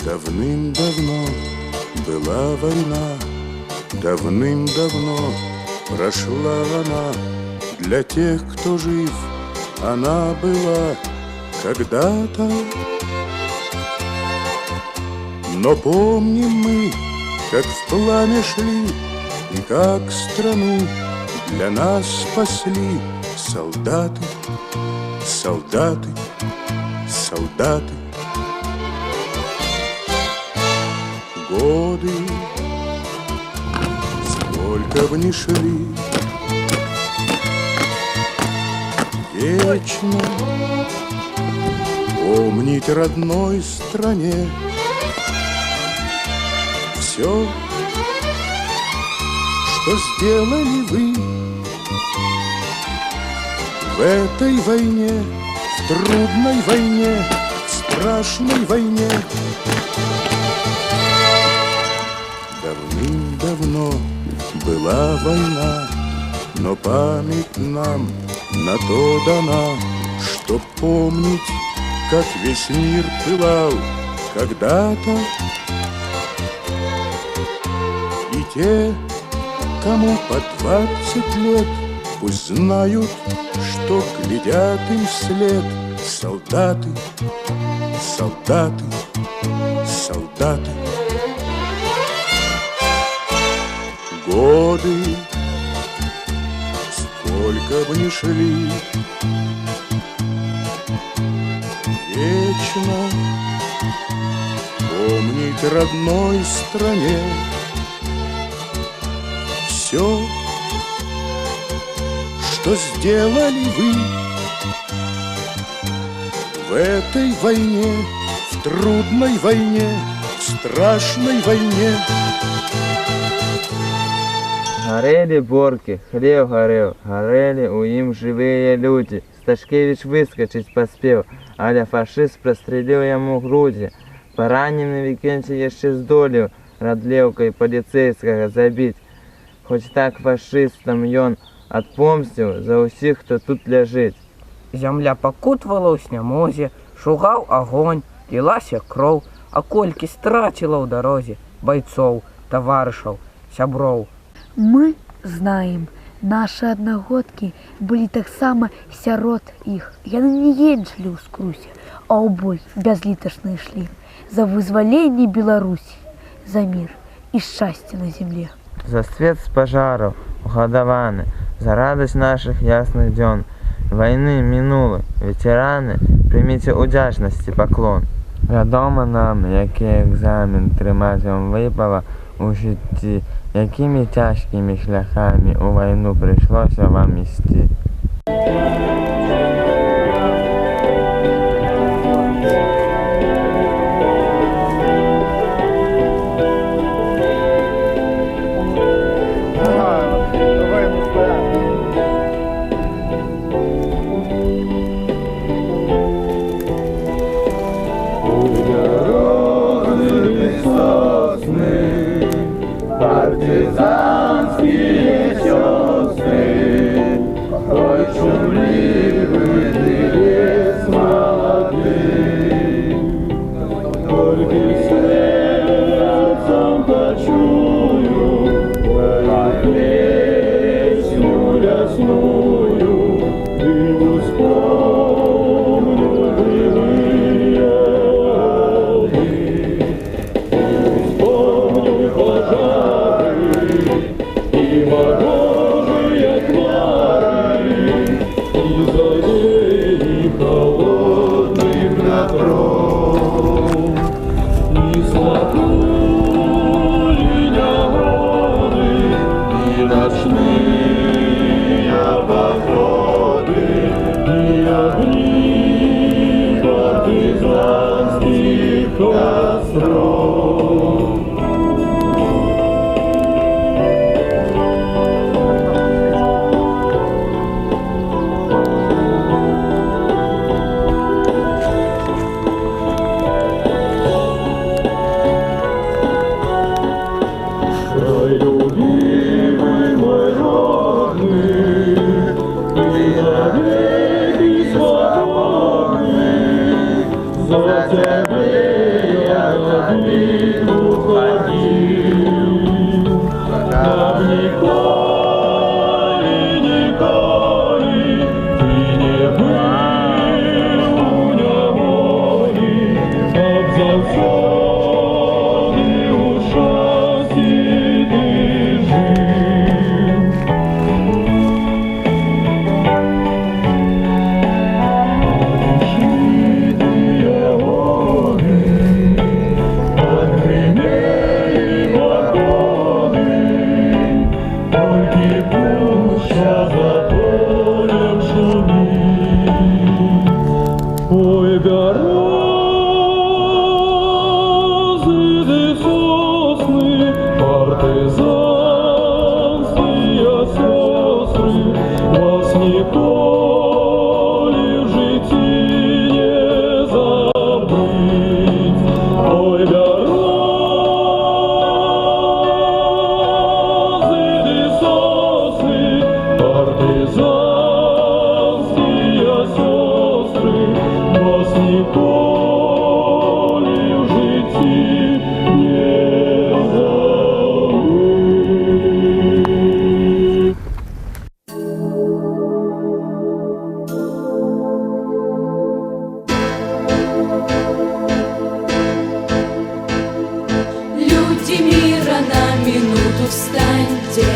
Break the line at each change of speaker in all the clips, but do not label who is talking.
Давным-давно была война, давным-давно прошла она. Для тех, кто жив, она была когда-то. Но помним мы, как в пламя шли, и как страну для нас спасли солдаты, солдаты, солдаты. Годы, сколько бы ни шли, вечно помнить родной стране все, что сделали вы в этой войне, в трудной войне, в страшной войне. Давным-давно была война, но память нам на то дана, чтоб помнить, как весь мир пылал когда-то. И те, кому по 20 лет, пусть знают, что глядят им вслед солдаты, солдаты, солдаты. Годы, сколько бы ни шли, вечно помнить родной стране все, что сделали вы в этой войне, в трудной войне, в страшной войне.
Горели борки, хлеб горел, горели у ім живые люди. Сташкевич выскочить поспел, але фашист прострелил ему груди. Пораненый Викентий еще здолел Радлевкой полицейского забить. Хоть так фашистам ён отпомстил за усіх, хто тут ляжить.
Зямля пакутвала ў снямозе, шугаў агонь, лілася кроў, а колькі страціла ў дарозе бойцоў, таварышаў, сяброў.
Мы знаем, наши одногодки были таксама сярод іх. Яны не енчылі ў скрусе, а ў бой бязліташна ішлі за вызваленне Беларусі, за мир и шчасце на земле.
За свет с пожаров угадаваны, за радость наших ясных дзён. Войны минулы, ветераны, примите удзячнасці паклон. Вядома нам, які экзамен трымаць вам выпала у жыцці, якімі цяжкімі шляхамі у вайну прыйшлося вам ісці.
Партизанские сестры, ой, шумливый лес молодых, только сердцем почую, как песню лесную, и вспомню былые дни, вспомню пожары и морозные хмары, и залей холодных ветров, и слоту линяводы, и ночные походы, и огни партизанских костров. Любимый мой родный, ты навеки свободен. березы сосны, партизанские сестры, вас никто ли в житии не забыть. Ой, березы сосны, партизанские сестры, вас никто ли в житии не забыть.
Люди мира, на минуту встаньте.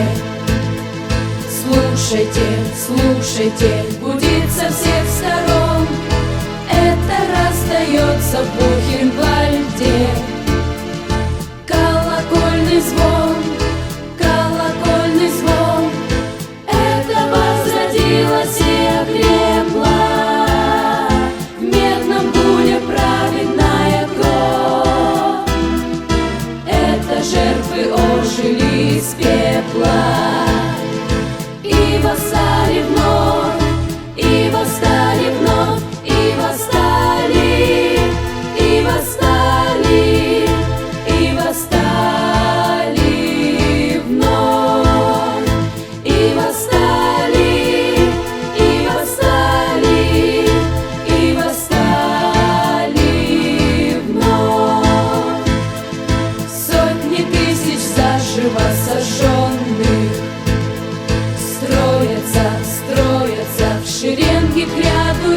Слушайте, слушайте, гудит со всех сторон. Это раздается в Бухенвальде. Колокольный звон, колокольный звон. Это возродилось и окрепло. В медном гуле праведная кровь. Это жертвы ожили из пепла. И восстали вновь, и восстали вновь, и восстали, и восстали, и восстали вновь, и восстали, и восстали, и восстали вновь. Сотни тысяч заживо сожженных строятся, строятся в шеренги к ряду